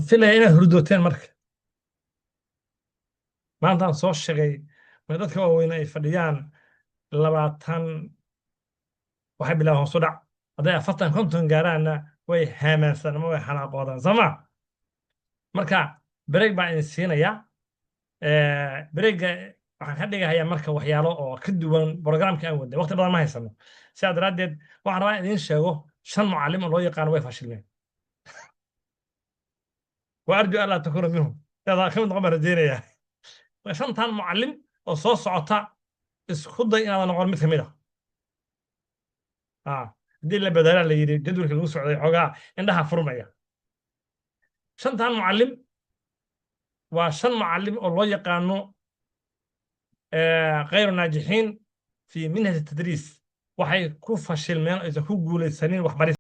filaya inaad hurdooteen marka maantaan soo sheegay ma dadka waaweyn ay fadhiyaan 20 waxay bilaabaan hoos u dhac hadday 40 50 gaaraanna way haamaansan ama way xanaaqoodaan sooma marka break baan idin siinayaa breakga waxaan ka dhigahayaa marka waxyaalo oo ka duwan programka aan wadnay waqti badan ma haysano sidaa daraaddeed waxaan rabaa idiin sheego 5 macallim oo loo yaqaano way fashilmeen وأرجو ألا تكون منهم هذا كم نقمر الدينية عشان تان معلم oo soo socota isku day inaad noqon mid kamid hadii la bedela la yiri jadwalka lagu socday xogaa indhaha furmaya shantan mucallim waa 5 mucallim oo loo yaqaano غير ناجحين في منهج التدريس waxay ku fashilmeen oo ku guuleysaneen waxbaris